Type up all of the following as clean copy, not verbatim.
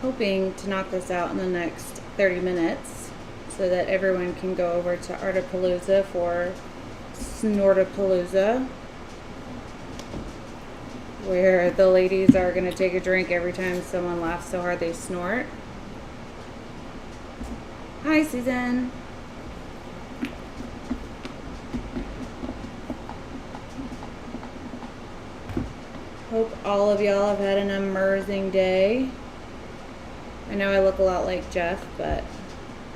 hoping to knock this out in the next 30 minutes so that everyone can go over to Artapalooza for Snortapalooza, where the ladies are going to take a drink every time someone laughs so hard they snort. Hi, Susan. Hope all of y'all have had an amazing day. I know I look a lot like Jeff, but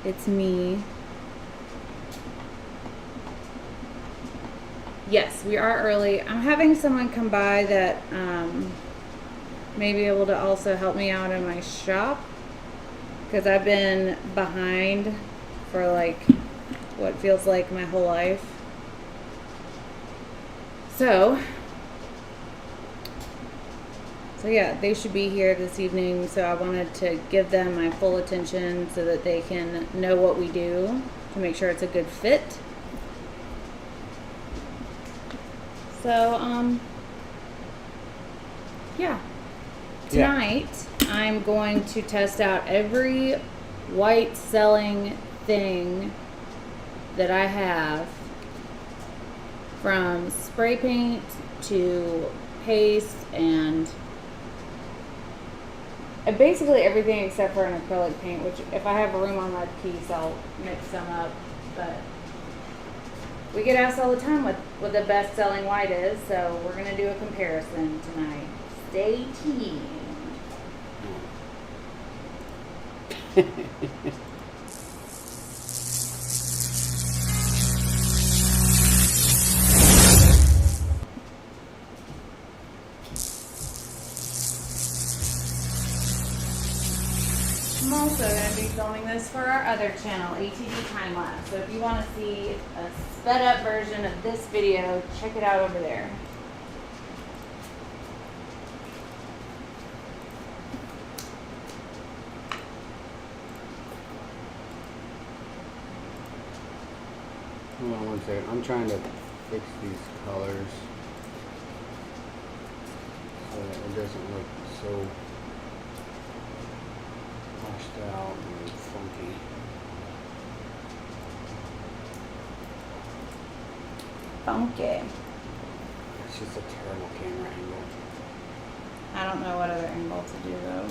it's me. Yes, we are early. I'm having someone come by that may be able to also help me out in my shop, because I've been behind for like what feels like my whole life. So yeah, they should be here this evening, so I wanted to give them my full attention so that they can know what we do to make sure it's a good fit. So, yeah. Tonight, I'm going to test out every white selling thing that I have, from spray paint to paste and basically everything except for an acrylic paint, which if I have room on my piece, I'll mix them up. But we get asked all the time what the best selling white is, so we're going to do a comparison tonight. Stay tuned. I'm also going to be filming this for our other channel, ATD Time Lapse. So if you want to see a sped up version of this video, check it out over there. Hold on one second. I'm trying to fix these colors so that it doesn't look so washed out and funky. Funky. It's just a terrible camera angle. I don't know what other angle to do though.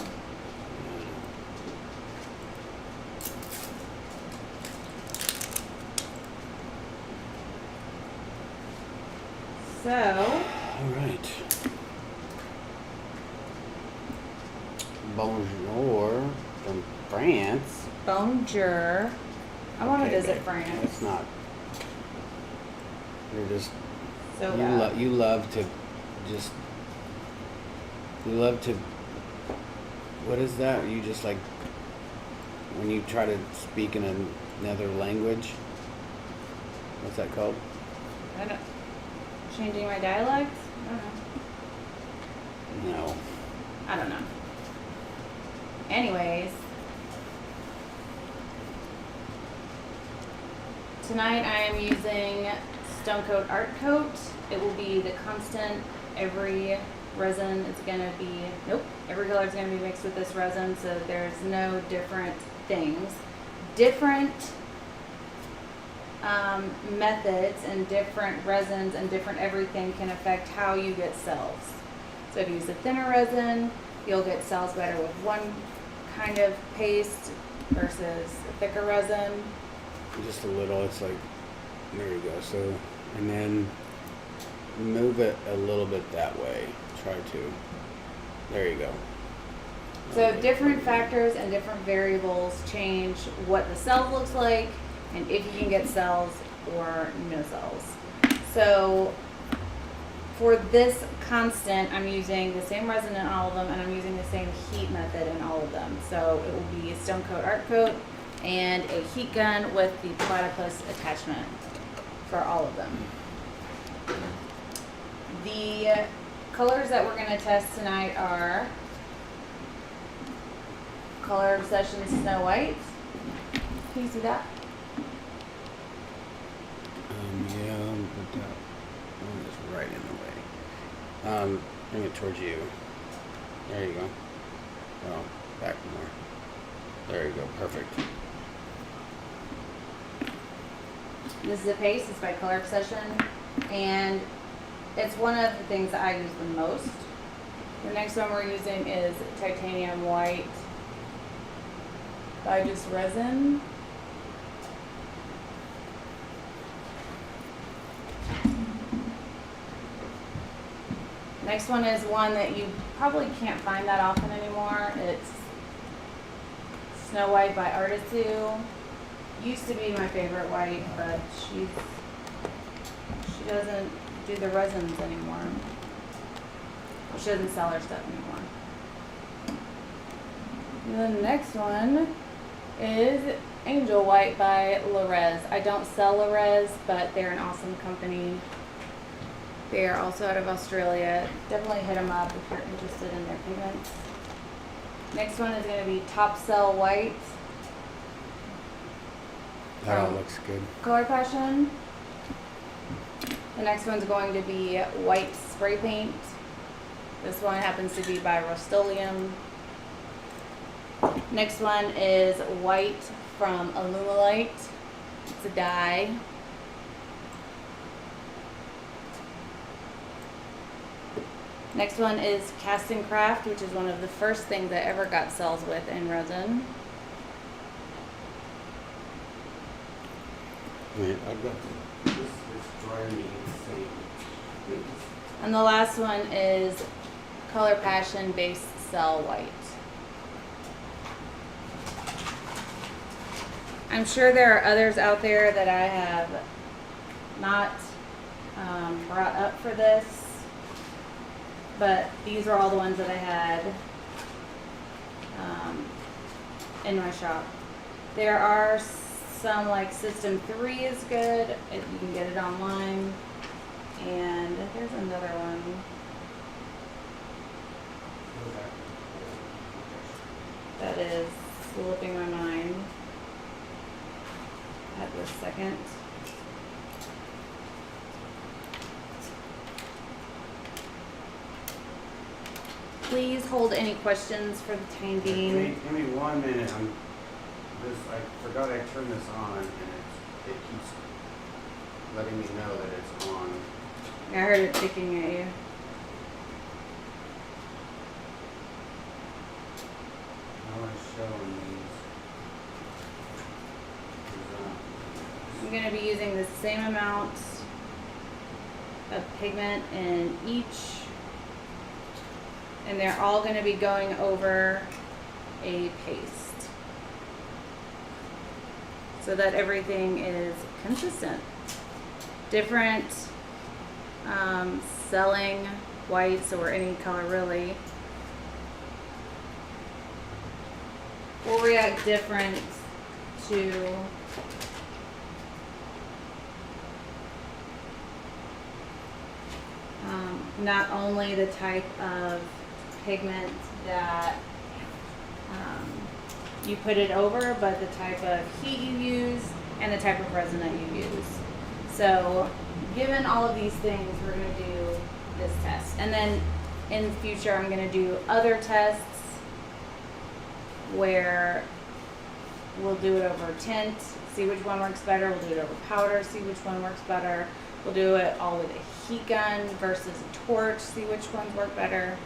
So, all right. Bonjour from France. Bonjour. I want to visit babe. France. It's not. You're just. So You love to just. You love to. What is that? You just like. When you try to speak in another language. What's that called? I don't. Changing my dialect? I don't know. No. I don't know. Anyways, tonight I am using STONECOAT Art Coat. It will be the constant. Every resin is going to be, every color is going to be mixed with this resin, so there's no different things. Different methods and different resins and different everything can affect how you get cells. So if you use a thinner resin, you'll get cells better with one kind of paste versus a thicker resin. Just a little. It's like, there you go. So, and then move it a little bit that way. Try to. There you go. So different factors and different variables change what the cell looks like and if you can get cells or no cells. So for this constant, I'm using the same resin in all of them, and I'm using the same heat method in all of them. So it will be a STONECOAT Art Coat and a heat gun with the platypus attachment for all of them. The colors that we're going to test tonight are Color Obsession Snow White. Can you see that? Yeah, but that one is right in the way. Bring it towards you. There you go. Well, Back more. There you go. Perfect. This is a paste. It's by Color Obsession, and it's one of the things that I use the most. The next one we're using is Titanium White by just Resin. Next one is one that you probably can't find that often anymore. It's Snow White by Artisu. Used to be my favorite white, but she doesn't do the resins anymore. She doesn't sell her stuff anymore. The next one is Angel White by Res. I don't sell Res, but they're an awesome company. They are also out of Australia. Definitely hit them up if you're interested in their pigments. Next one is going to be Top Cell White. That all looks good. Color Passion. The next one's going to be White Spray Paint. This one happens to be by Rust-Oleum. Next one is White from Alumilite. It's a dye. Next one is Cast and Craft, which is one of the first things I ever got cells with in resin. Wait, I've got this is driving me insane. And the last one is Color Passion Base Cell White. I'm sure there are others out there that I have not brought up for this, but these are all the ones that I had in my shop. There are some, like System 3 is good, you can get it online, and there's another one. That is slipping my mind at this second. Please hold any questions for the time being. Give me 1 minute. I forgot I turned this on, and it keeps letting me know that it's on. I heard it ticking at you. Now it's showing these. I'm going to be using the same amount of pigment in each, and they're all going to be going over a paste so that everything is consistent. Different selling whites or any color really will react different to not only the type of pigment that you put it over, but the type of heat you use and the type of resin that you use. So given all of these things, we're going to do this test, and then in the future I'm going to do other tests where we'll do it over tint, see which one works better. We'll do it over powder, see which one works better. We'll do it all with a heat gun versus a torch, see which ones work better.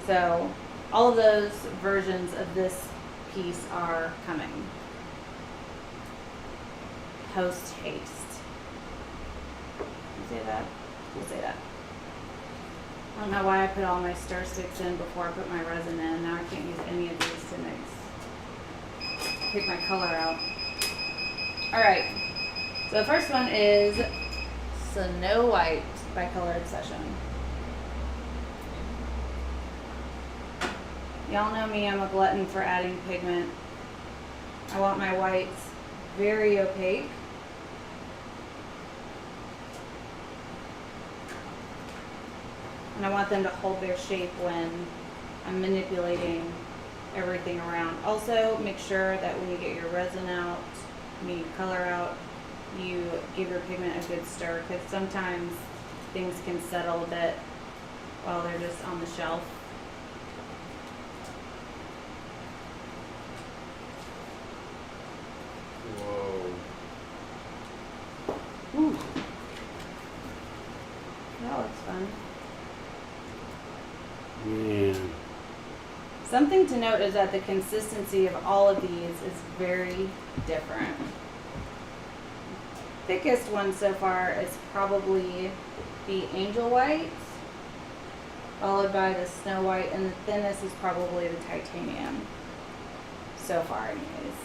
So all of those versions of this piece are coming post haste. You say that? We'll say that. I don't know why I put all my star sticks in before I put my resin in. Now I can't use any of these to pick my color out. Alright, so the first one is Snow White by Color Obsession. Y'all know me, I'm a glutton for adding pigment. I want my whites very opaque. And I want them to hold their shape when I'm manipulating everything around. Also, make sure that when you get your resin out, when you color out, you give your pigment a good stir, because sometimes things can settle a bit while they're just on the shelf. That looks fun. Yeah. Something to note is that the consistency of all of these is very different. Thickest one so far is probably the Angel White, followed by the Snow White, and the thinnest is probably the Titanium. So far, anyways.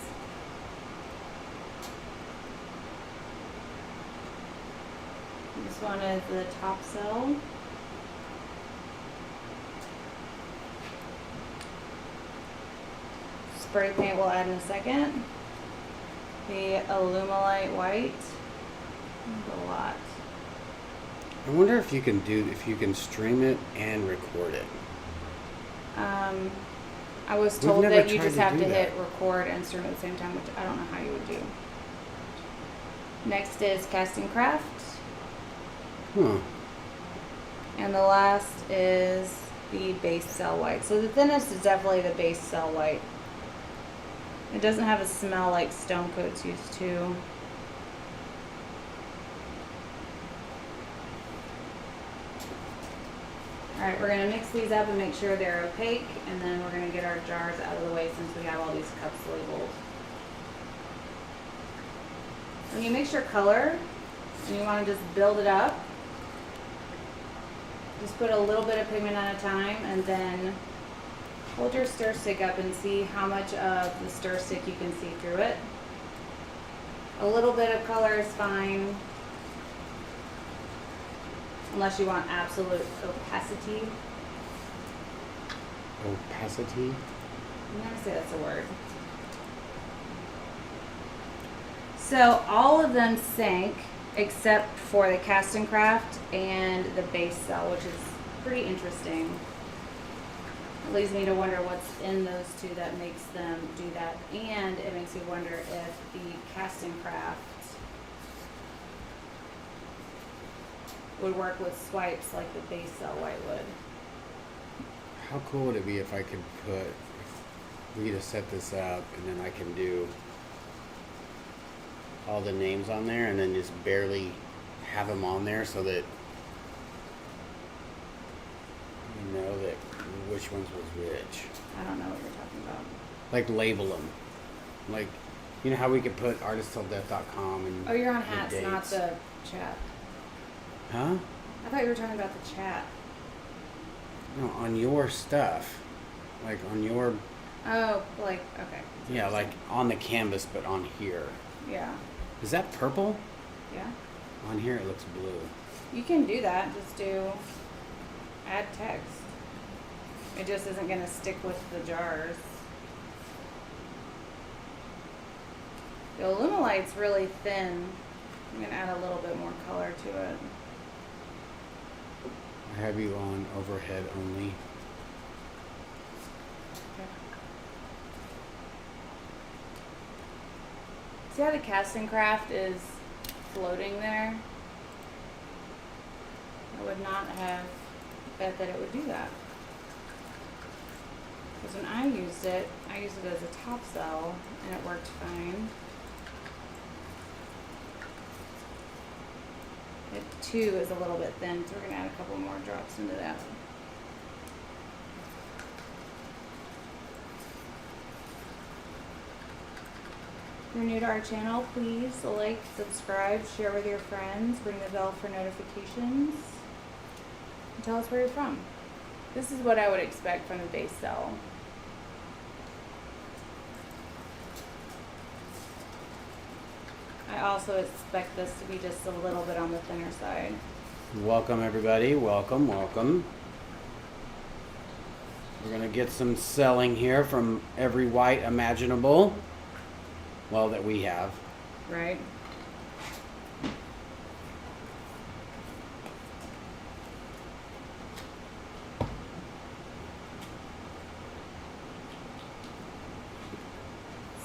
This one is the Top Cell. Spray paint we'll add in a second. The Illuminate White. A lot. I wonder if you can stream it and record it. I was We've told never that you tried just to have do to that. hit record and stream at the same time, which I don't know how you would do. Next is Casting Craft. Huh. And the last is the Base Cell White. So the thinnest is definitely the Base Cell White. It doesn't have a smell like STONECOAT's used to. Alright, we're going to mix these up and make sure they're opaque, and then we're going to get our jars out of the way since we have all these cups labeled. When you mix your color, and you want to just build it up, just put a little bit of pigment at a time, and then hold your stir stick up and see how much of the stir stick you can see through it. A little bit of color is fine, unless you want absolute opacity. Opacity? I'm gonna say that's a word. So all of them sank except for the Cast and Craft and the Base Cell, which is pretty interesting. It leads me to wonder what's in those two that makes them do that, and it makes me wonder if the Cast and Craft would work with swipes like the Base Cell White would. How cool would it be if I could we could just set this up and then I can do all the names on there and then just barely have them on there so that you know that which ones was which. I don't know what you're talking about. Like label them. Like, you know how we could put artisttilldeath.com and Oh, you're on the hats, dates. not the chat. Huh? I thought you were talking about the chat. No, on your stuff. Like on your, Oh, like, okay. yeah, like on the canvas but on here. Yeah, Is that purple? yeah. On here it looks blue. You can do that. Just do add text. It just isn't going to stick with the jars. The Illuminite's really thin. I'm going to add a little bit more color to it. I have you on overhead only. Okay. See how the Cast and Craft is floating there? I would not have bet that it would do that. Because when I used it as a top cell and it worked fine. It too is a little bit thin, so we're going to add a couple more drops into that. If you're new to our channel, please like, subscribe, share with your friends, ring the bell for notifications, and tell us where you're from. This is what I would expect from the base cell. I also expect this to be just a little bit on the thinner side. Welcome everybody, welcome, welcome. We're gonna get some selling here from every white imaginable. Well, that we have. Right?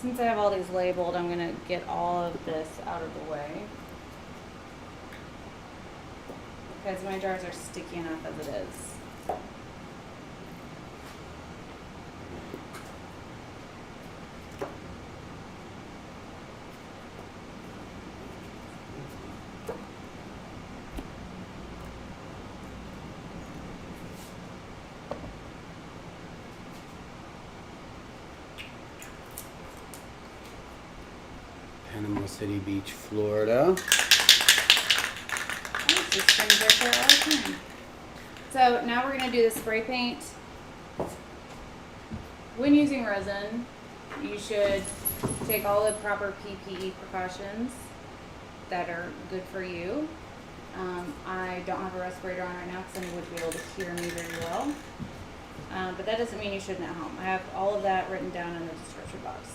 Since I have all these labeled, I'm going to get all of this out of the way. Because my jars are sticky enough as it is. City Beach, Florida. Oh, these things are there all the time. So now we're going to do the spray paint. When using resin, you should take all the proper PPE precautions that are good for you. I don't have a respirator on right now because then you wouldn't be able to hear me very well. But that doesn't mean you shouldn't at home. I have all of that written down in the description box.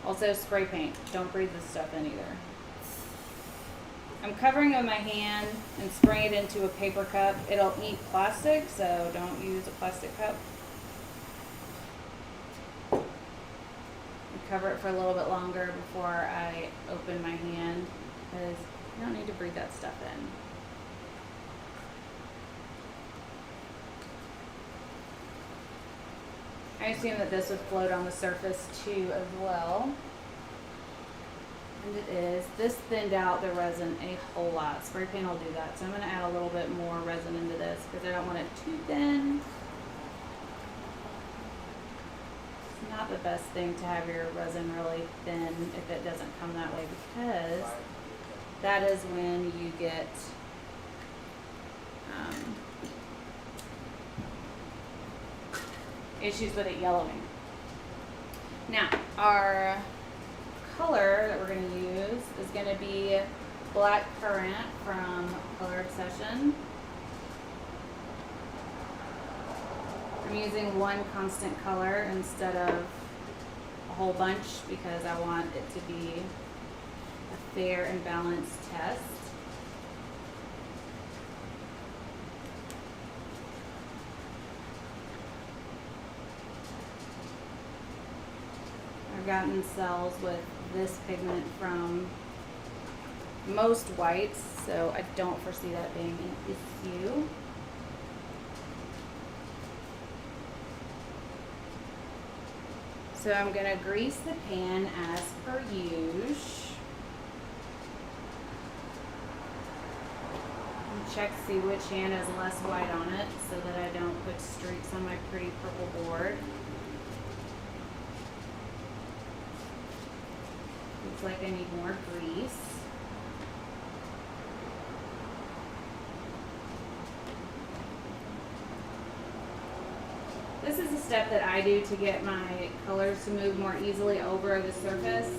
Also, spray paint. Don't breathe this stuff in either. I'm covering it with my hand and spraying it into a paper cup. It'll eat plastic, so don't use a plastic cup. Cover it for a little bit longer before I open my hand because you don't need to breathe that stuff in. I assume that this would float on the surface too as well. And it is. This thinned out the resin a whole lot. Spray paint will do that. So I'm going to add a little bit more resin into this because I don't want it too thin. Not the best thing to have your resin really thin if it doesn't come that way because that is when you get issues with it yellowing. Now our color that we're going to use is going to be Black Currant from Color Obsession. I'm using one constant color instead of a whole bunch because I want it to be a fair and balanced test. I've gotten cells with this pigment from most whites, so I don't foresee that being an issue. So I'm going to grease the pan as per usual. And check to see which hand has less white on it so that I don't put streaks on my pretty purple board. Looks like I need more grease. This is a step that I do to get my colors to move more easily over the surface.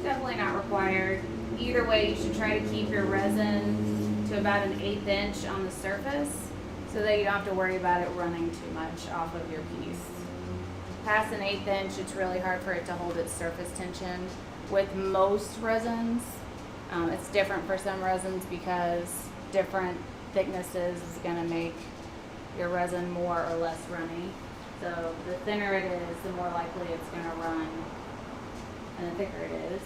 Definitely not required. Either way, you should try to keep your resin to about an 1/8 inch on the surface so that you don't have to worry about it running too much off of your piece. Past an 1/8 inch, it's really hard for it to hold its surface tension. With most resins, it's different for some resins because different thicknesses is going to make your resin more or less runny. So the thinner it is, the more likely it's going to run. And the thicker it is,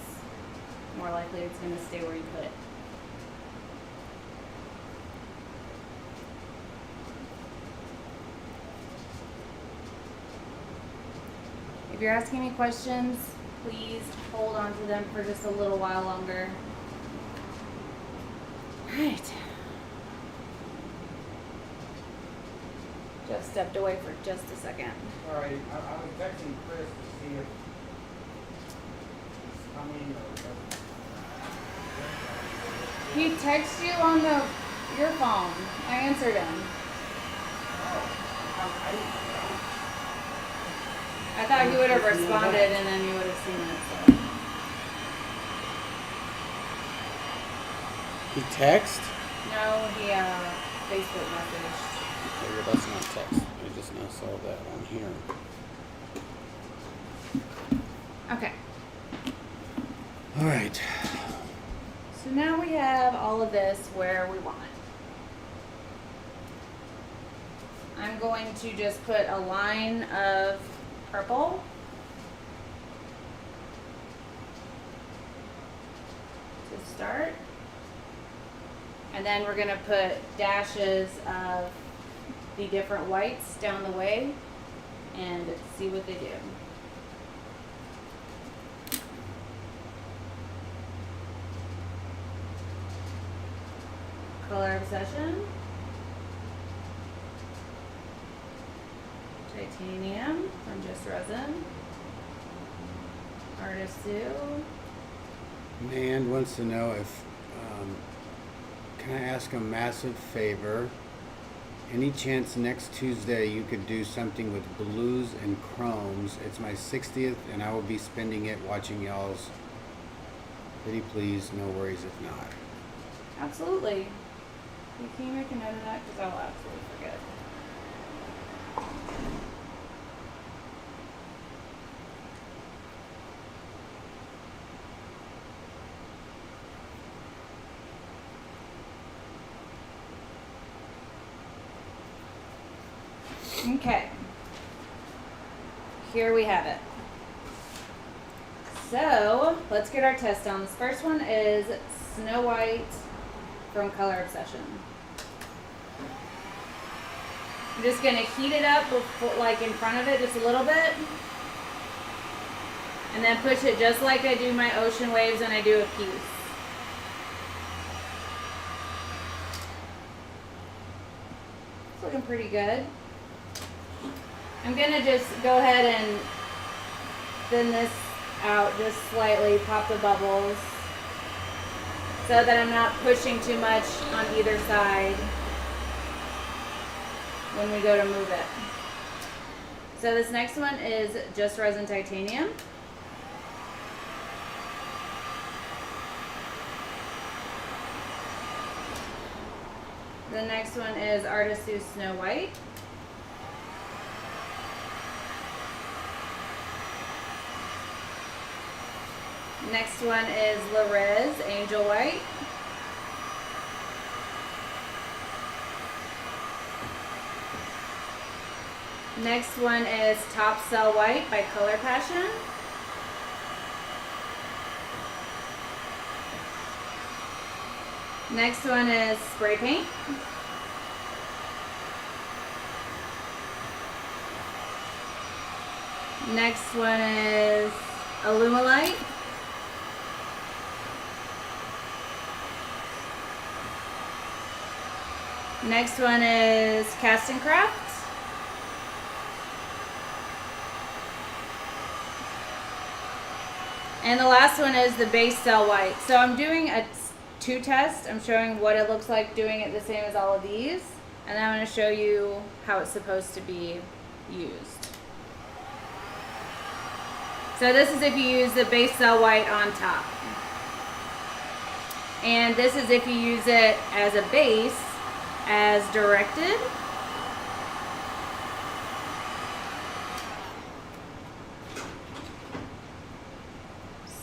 the more likely it's going to stay where you put it. If you're asking me questions, please hold on to them for just a little while longer. All right. Jeff stepped away for just a second. All right, I was texting Chris to see if he's coming or. He texted you on your phone. I answered him. I thought he would have responded and then you would have seen it. So. He text? No, he Facebook messaged. Okay, that's not text. I just now saw that on here. Okay. All right. So now we have all of this where we want it. I'm going to just put a line of purple. To start. And then we're going to put dashes of the different whites down the way and see what they do. Color Obsession, Titanium from Just Resin, Artist Sue, Man wants to know if, can I ask a massive favor? Any chance next Tuesday you could do something with blues and chromes? It's my 60th and I will be spending it watching y'all's. Pretty please, no worries if not. Absolutely. Can you make a note of that? Because I'll absolutely forget. Okay. Here we have it. So, let's get our test on. This first one is Snow White from Color Obsession. I'm just going to heat it up before, like in front of it just a little bit. And then push it just like I do my ocean waves when I do a piece. It's looking pretty good. I'm going to just go ahead and thin this out just slightly, pop the bubbles, so that I'm not pushing too much on either side when we go to move it. So this next one is just Resin Titanium. The next one is Artist Sue Snow White. Next one is Larez Angel White. Next one is Top Cell White by Color Passion. Next one is Spray Paint. Next one is Illumilite. Next one is Cast and Craft. And the last one is the Base Cell White. So I'm doing a two test. I'm showing what it looks like doing it the same as all of these. And then I'm going to show you how it's supposed to be used. So this is if you use the Base Cell White on top. And this is if you use it as a base, as directed.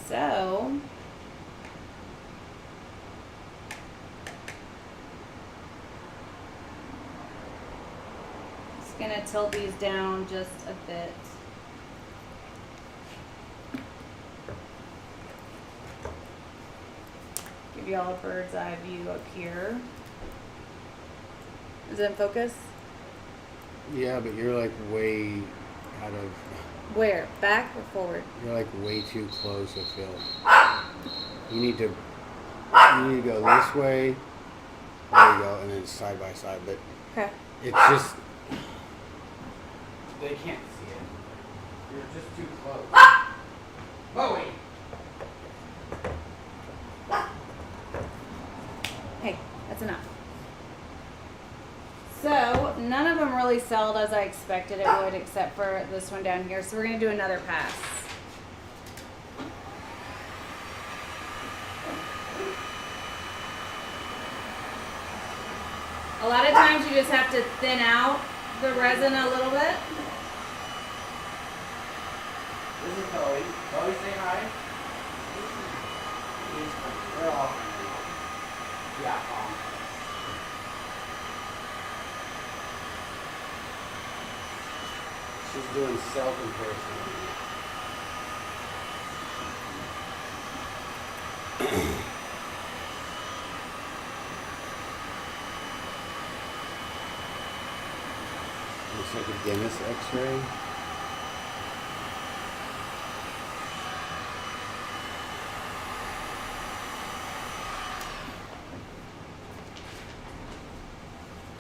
So just gonna tilt these down just a bit. Give you all a bird's eye view up here. Is it in focus? Yeah, but you're like way out of. Where? Back or forward? You're like way too close, I feel. You need to go this way. There you go, and then side by side. But Okay. it's just they can't see it. You're just too close. Bowie. Hey, that's enough. So, none of them really sold as I expected it would, except for this one down here. So we're going to do another pass. A lot of times you just have to thin out the resin a little bit. This is Bowie. Bowie, say hi. They're all friendly. Yeah, She's doing self-comparison. Looks like a dentist x-ray.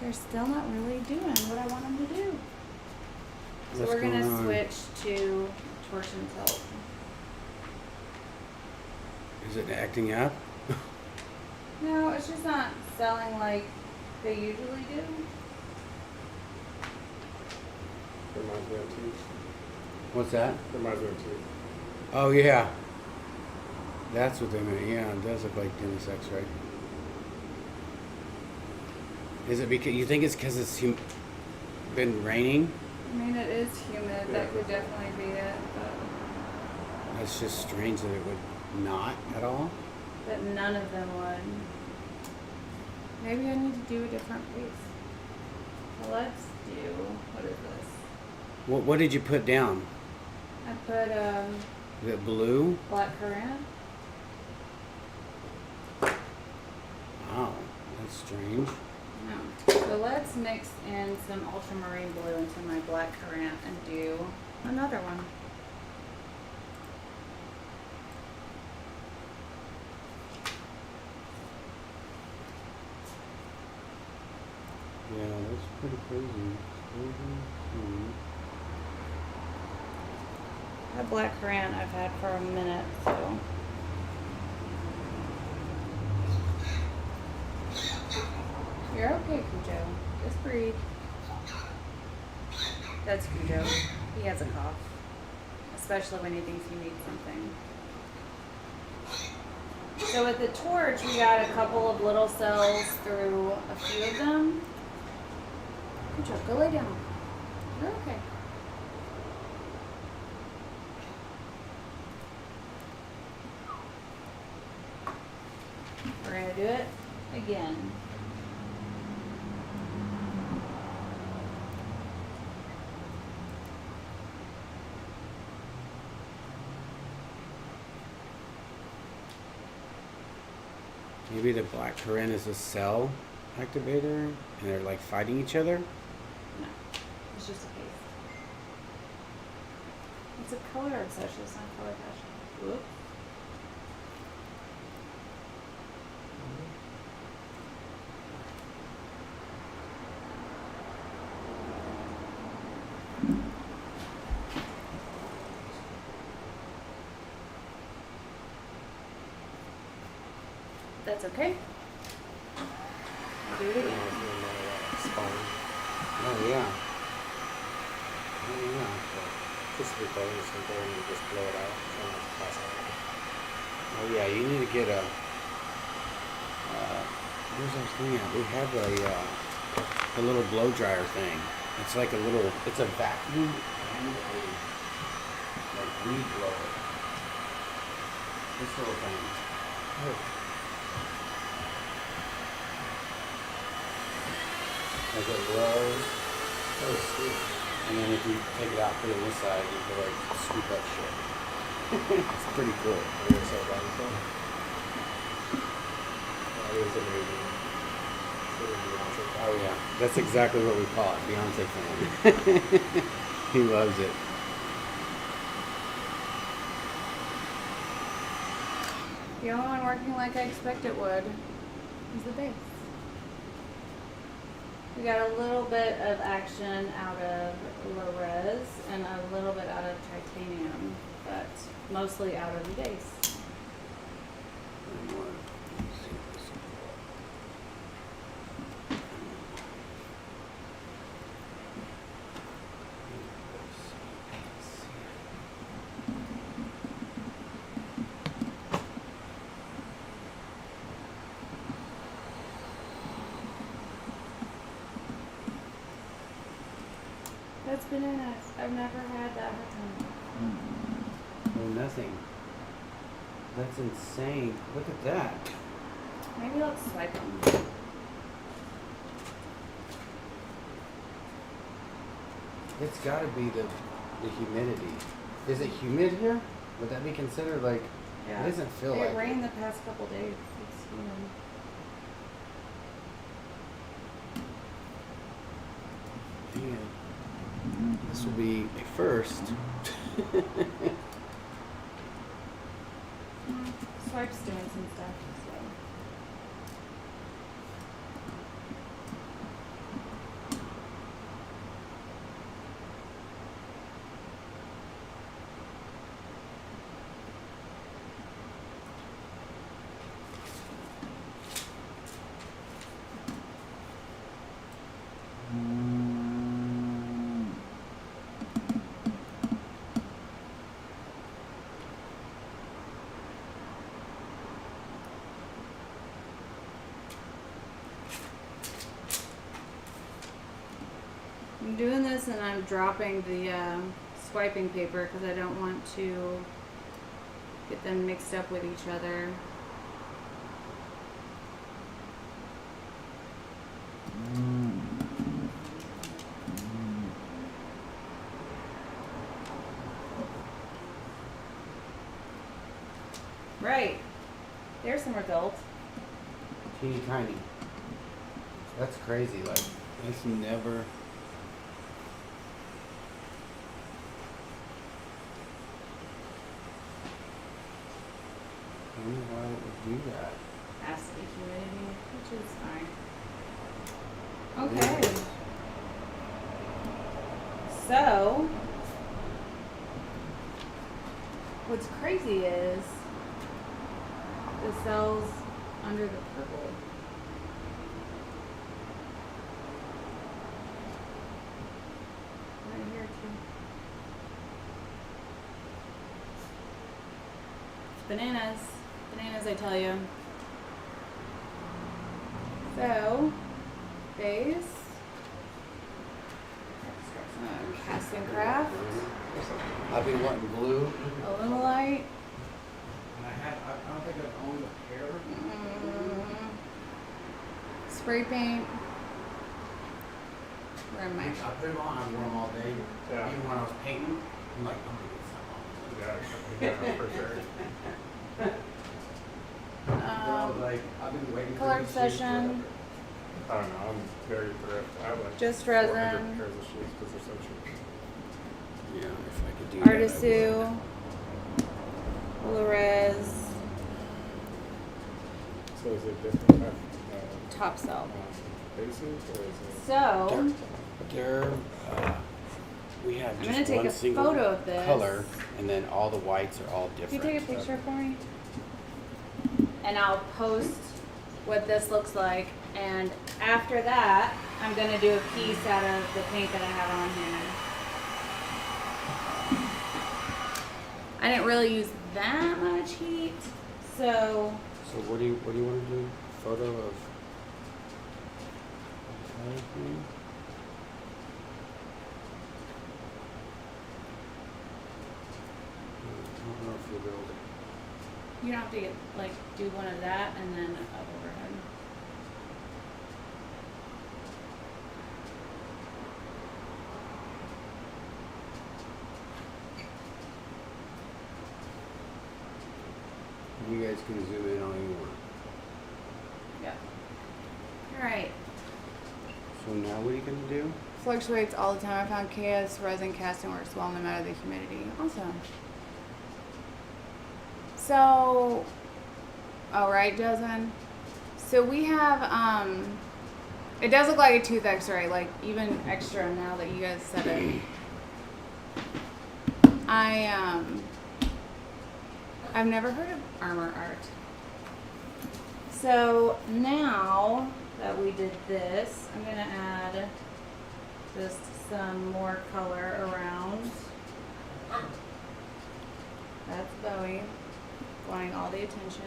They're still not really doing what I want them to do. So What's we're going going to on? switch to torsion tilt. Is it acting up? No, it's just not selling like they usually do. Reminds me of teeth. What's that? Reminds me of teeth. Oh yeah. That's what they meant. Yeah, it does look like Denisex, right? Is it because you think it's because it's been raining? I mean, it is humid. That could definitely be it. That's just strange that it would not at all. But none of them would. Maybe I need to do a different piece. Well, let's do, what is this? What did you put down? I put Is it blue? black currant. Wow, that's strange. No. So let's mix in some ultramarine blue into my black currant and do another one. Yeah, that's pretty crazy. That black currant I've had for a minute, so. You're okay, Cujo. Just breathe. That's Cujo. He has a cough. Especially when he thinks he needs something. So with the torch, we got a couple of little cells through a few of them. Cujo, go lay down. You're okay. We're gonna do it again. Maybe the black currant is a cell activator and they're like fighting each other? No, it's just a paste. It's a color obsession, it's not color passion. Whoop. That's okay. I'll do it again. Reminds me of my spine. Oh yeah. Oh yeah. Just replay or something and you just blow it out. So not to pass out. Oh yeah, you need to get a where's that thing at? We have a little blow dryer thing. It's like a little it's a vacuum and a like weed blower. This little thing. Oh. As it blows, Oh, sweet. and then if you take it out, put it on this side, you can like scoop up shit. It's pretty cool. Are you so bad yourself? That is amazing. So Beyonce. Oh yeah, that's exactly what we call it, Beyonce fan. He loves it. The only one working like I expect it would is the base. We got a little bit of action out of Res and a little bit out of titanium, but mostly out of the base. That's bananas. I've never had that happen. Oh, nothing. That's insane. Look at that. Maybe let's swipe them. It's got to be the humidity. Is it humid here? Would that be considered like? Yeah. It doesn't feel like It rained the past couple days. It's humid. Man, this will be a first. Swipe's doing some stuff. So. I'm doing this and I'm dropping the swiping paper because I don't want to get them mixed up with each other. Right. There's some results. Teeny tiny. That's crazy. Like, it's never. I don't know why it would do that. Has to be humidity, which is fine. Okay. So, what's crazy is the cells under the purple. Right here too. It's bananas. Bananas, I tell you. So, base. Cast and craft. I've been wanting glue. Illuminate. And I don't think I've owned a pair. Spray paint. Where am I? I put them on, I wore them all day. Yeah. Even when I was painting, I'm like, I'm gonna get some on. Yeah, for sure. Like, I've been waiting for Colored these sheets session. I don't know. I'm very thrift. I have like Just 400 resin. pairs of shoes because they're so cheap. Yeah, if I could do Artisu. Res. So is it different Top cell. bases or is it? So, They're, we have I'm just gonna take one a single photo of this. color, and then all the whites are all can different. you take a picture for me? And I'll post what this looks like. And after that, I'm gonna do a piece out of the paint that I have on here. I didn't really use that much heat, so So what do you want to do? Photo of. Anything? I don't know if you'll be able to. you don't have to get, like, do one of that and then up overhead. You guys can zoom in all you want. Yeah. All right. So now what are you gonna do? Fluctuates all the time. I found chaos resin casting works well no matter the humidity. Awesome. So, all right, doesn't. So we have, it does look like a tooth x-ray, like even extra now that you guys said it. I've never heard of armor art. So now that we did this, I'm gonna add just some more color around. That's Bowie, wanting all the attention.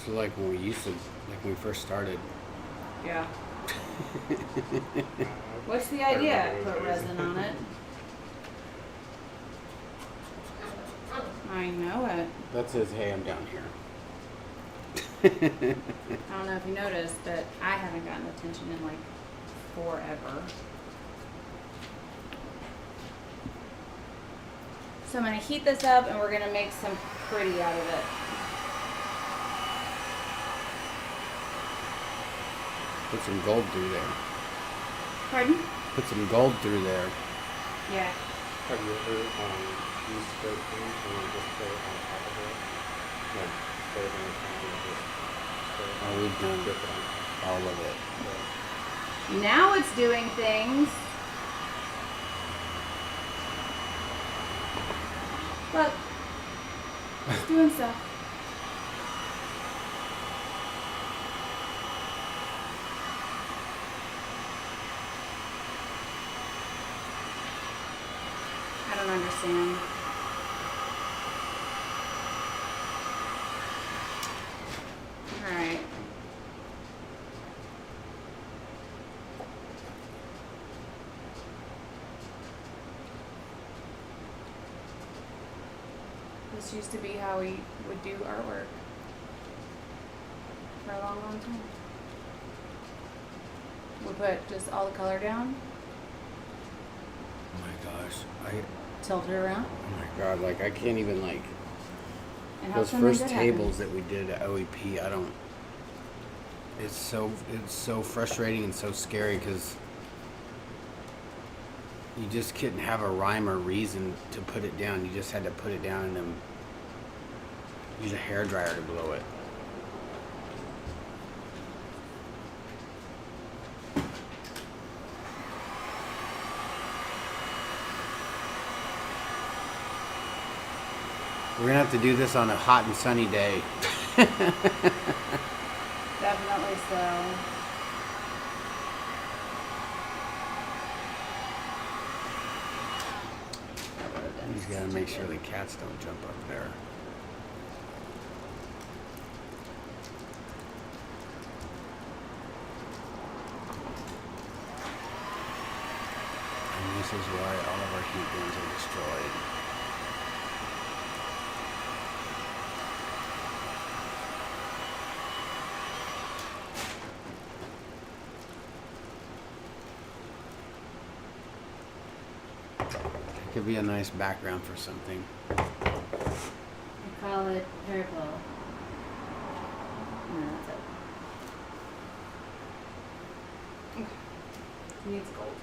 So like when we used to, like when we first started. Yeah. What's the idea? Put resin on it. I know it. That says, hey, I'm down here. I don't know if you noticed, but I haven't gotten attention in like forever. So I'm gonna heat this up and we're gonna make some pretty out of it. Put some gold through there. Pardon? Put some gold through there. Yeah. Have you ever used spray paint and then just spray it on top of it? Like spray it on the top and just spray it Oh, we've done drip it on top. all of it. Yeah. Now it's doing things. Look. It's doing stuff. I don't understand. Alright. This used to be how we would do artwork for a long, long time. We put just all the color down, Oh my gosh, tilt it around, oh my god, like I can't even like and have those something first good happen. tables that we did at OEP. I don't. It's so frustrating and so scary because you just couldn't have a rhyme or reason to put it down. You just had to put it down and then use a hairdryer to blow it. We're gonna have to do this on a hot and sunny day. Definitely so. He's gotta make sure the cats don't jump up there. And this is why all of our heat guns are destroyed. It could be a nice background for something. I call it purple. No, that's it. Okay. It needs gold.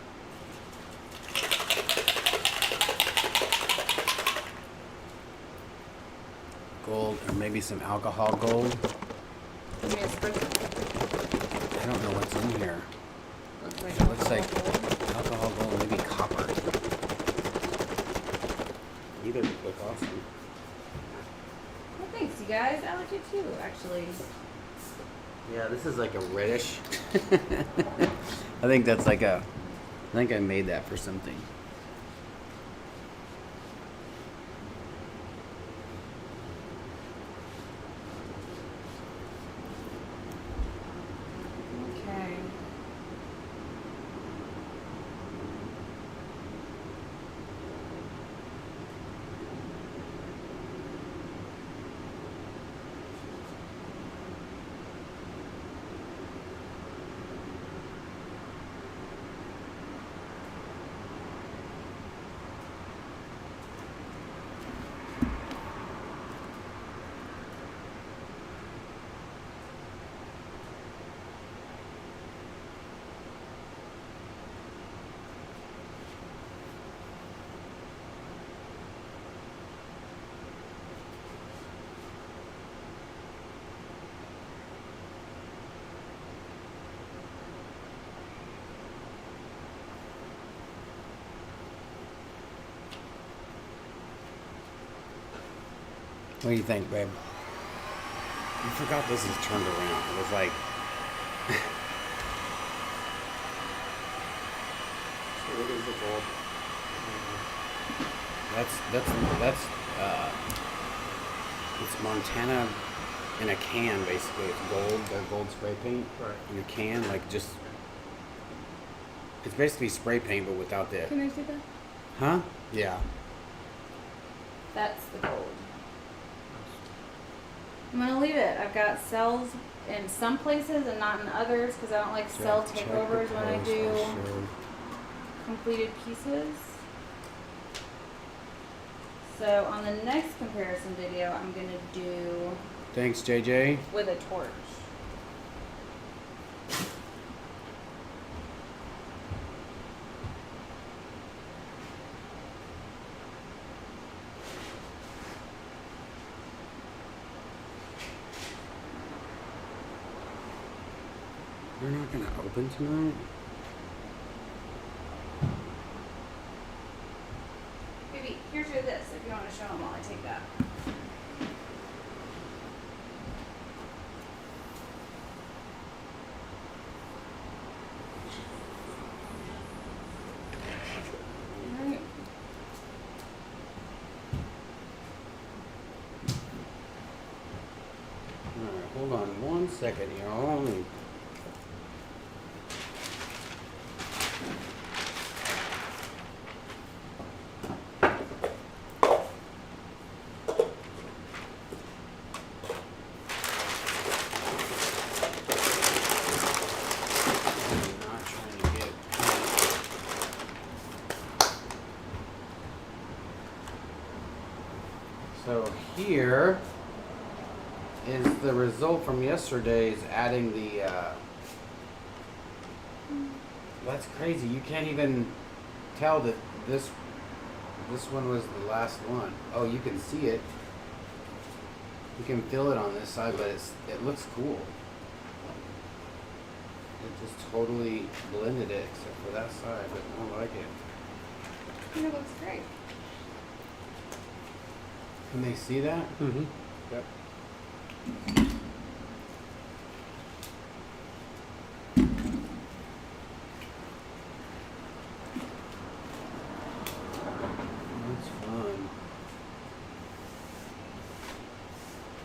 Gold, or maybe some alcohol gold. Give me a sprinkle. I don't know what's in here. Looks like It looks like gold. alcohol gold, maybe copper. Either would look awesome. Well, thanks, you guys. I like it too, actually. Yeah, this is like a reddish. I think that's like a. I think I made that for something. Okay. What do you think, babe? You forgot this is turned around. It was like. So what is the gold? That's it's Montana in a can basically. It's gold, they're gold spray paint Right. in a can, like just. It's basically spray paint but without the. Can I see that? Huh? Yeah. That's the gold. I'm gonna leave it. I've got cells in some places and not in others because I don't like cell Check the takeovers when I post, do I'll show. completed pieces. So on the next comparison video, I'm gonna do Thanks, JJ. with a torch. You're not gonna open tonight? Maybe here's your this if you want to show them while I take that. Alright. Alright, hold on one second here. Only. here is the result from yesterday's adding the, that's crazy. You can't even tell that this one was the last one. Oh, you can see it. You can feel it on this side, but it looks cool. It just totally blended it, except for that side, but I like it. And it looks great. Can they see that? Mm-hmm. Yep. That's fun.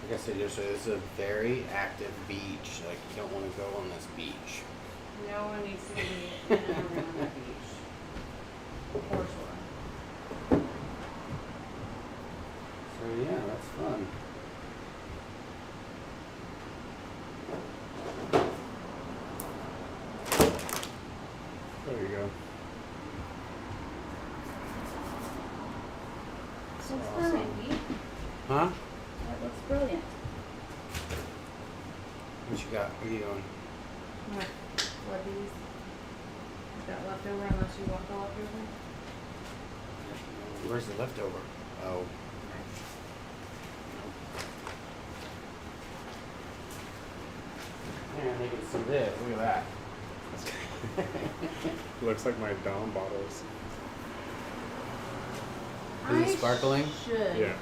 Like I said yesterday, this is a very active beach. Like, you don't want to go on this beach. No one needs to be in and around that beach. For sure. So yeah, that's fun. There you go. Looks awesome. brilliant, Pete. Huh? That looks brilliant. What you got? What are you doing? What these? Is that leftover unless you want the leftover? Where's the leftover? Oh. Man, they can see this. Look at that. Looks like my Dom bottles. Is it sparkling? Should Yeah.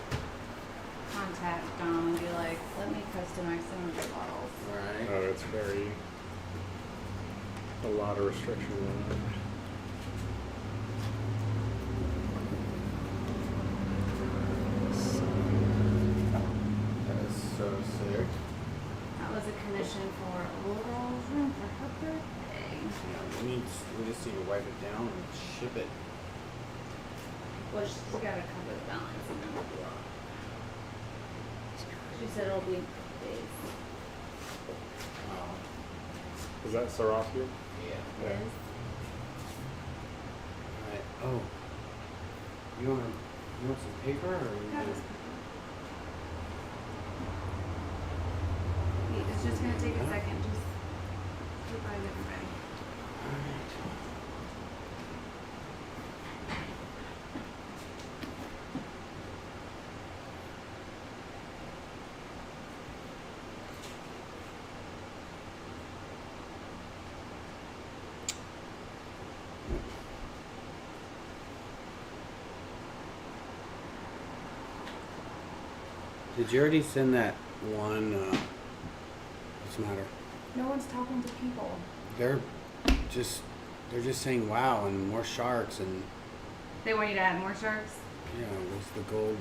contact Dom and be like, let me customize some of your bottles. Alright. Oh, it's very a lot of restrictions on it. That is so sick. That was a commission for a little girl's room for her birthday. Yeah, we just need to wipe it down and ship it. Well, she's got to cover the balance and then we'll do all. She said it'll be big. Wow. Is that Swarovski? Yeah. Yeah. Alright. Oh. You want some paper or you That just is- It's just gonna take a second, just surprise everybody. Alright. Did you already send that one, what's the matter? No one's talking to people. They're just saying wow and more sharks and, They want you to add more sharks? you know,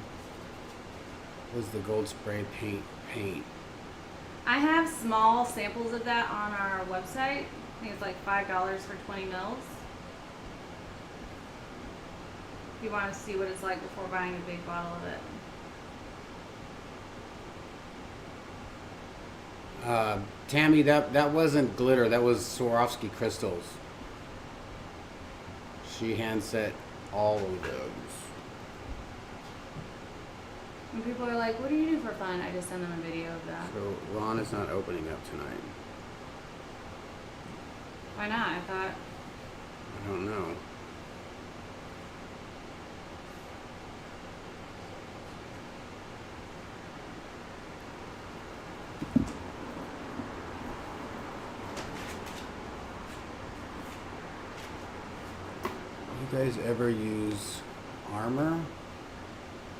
was the gold spray paint. I I have small samples of that on our website. I think it's like $5 for 20 mils. If you want to see what it's like before buying a big bottle of it. Tammy, that wasn't glitter, that was Swarovski crystals. She hand set all of those. When people are like, what do you do for fun? I just send them a video of that. So Ron is not opening up tonight. Why not? I thought, I don't know. You guys ever use Armor?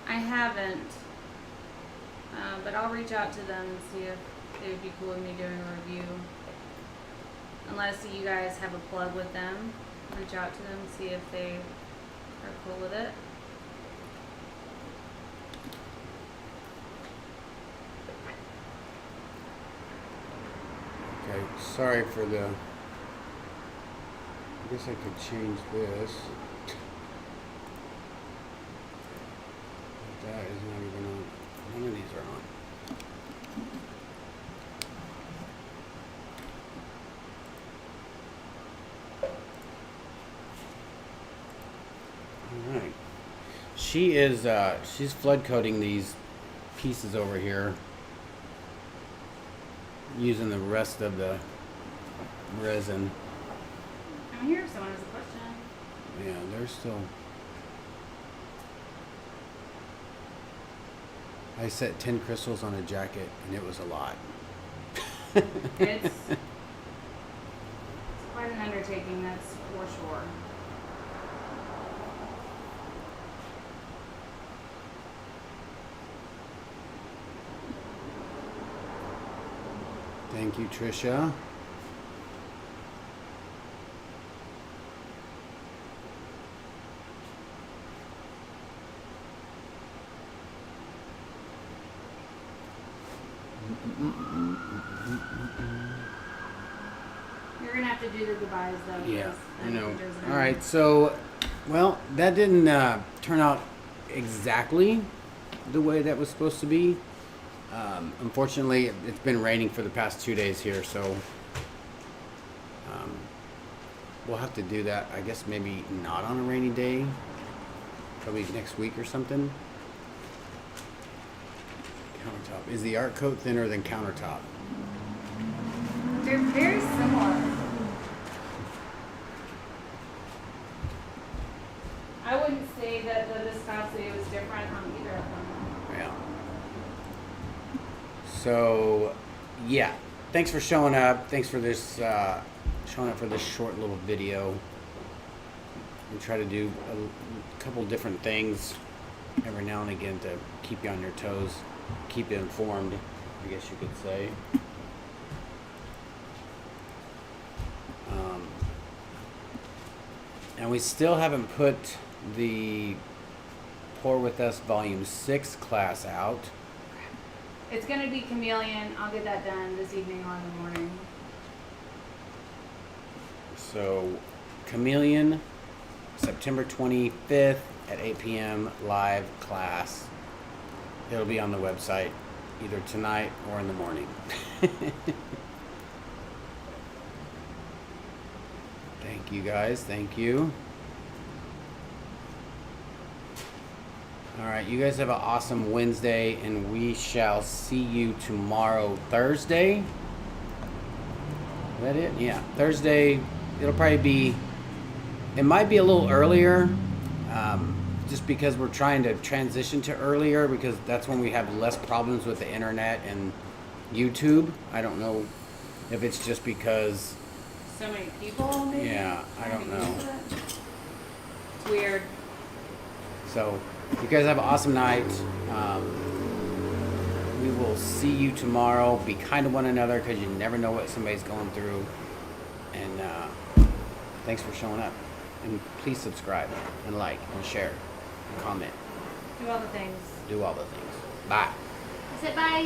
I haven't. But I'll reach out to them and see if they would be cool with me doing a review. Unless you guys have a plug with them, reach out to them, see if they are cool with it. Okay, sorry for the... I guess I could change this. That is not even on. None of these are on. Alright. She is, she's flood coating these pieces over here. Using the rest of the resin. I'm here if someone has a question. Yeah, they're still. I set 10 crystals on a jacket, and it was a lot. It's quite an undertaking, that's for sure. Thank you, Trisha. You're gonna have to do the goodbyes though. Yeah, because I know. there's All right, so, well, that didn't turn out exactly the way that was supposed to be. Unfortunately, it's been raining for the past 2 days here, so we'll have to do that. I guess maybe not on a rainy day, probably next week or something. Countertop. Is the art coat thinner than countertop? They're very similar. I wouldn't say that the viscosity was different on either of them. Yeah. So, yeah. Thanks for showing up. Thanks for this, showing up for this short little video. We try to do a couple different things every now and again to keep you on your toes, keep you informed, I guess you could say. And we still haven't put the Pour With Us Volume 6 class out. It's gonna be Chameleon. I'll get that done this evening or in the morning. So, Chameleon, September 25th at 8 p.m. live class. It'll be on the website either tonight or in the morning. Thank you guys. Thank you. All right, you guys have an awesome Wednesday, and we shall see you tomorrow, Thursday. Is that it? Yeah, Thursday. It'll probably be. It might be a little earlier, just because we're trying to transition to earlier, because that's when we have less problems with the internet and YouTube. I don't know if it's just because. So many people, maybe? Yeah, I don't know. It's weird. So, you guys have an awesome night. We will see you tomorrow. Be kind to one another, because you never know what somebody's going through. And thanks for showing up. And please subscribe and like and share and comment. Do all the things. Do all the things. Bye. I said bye.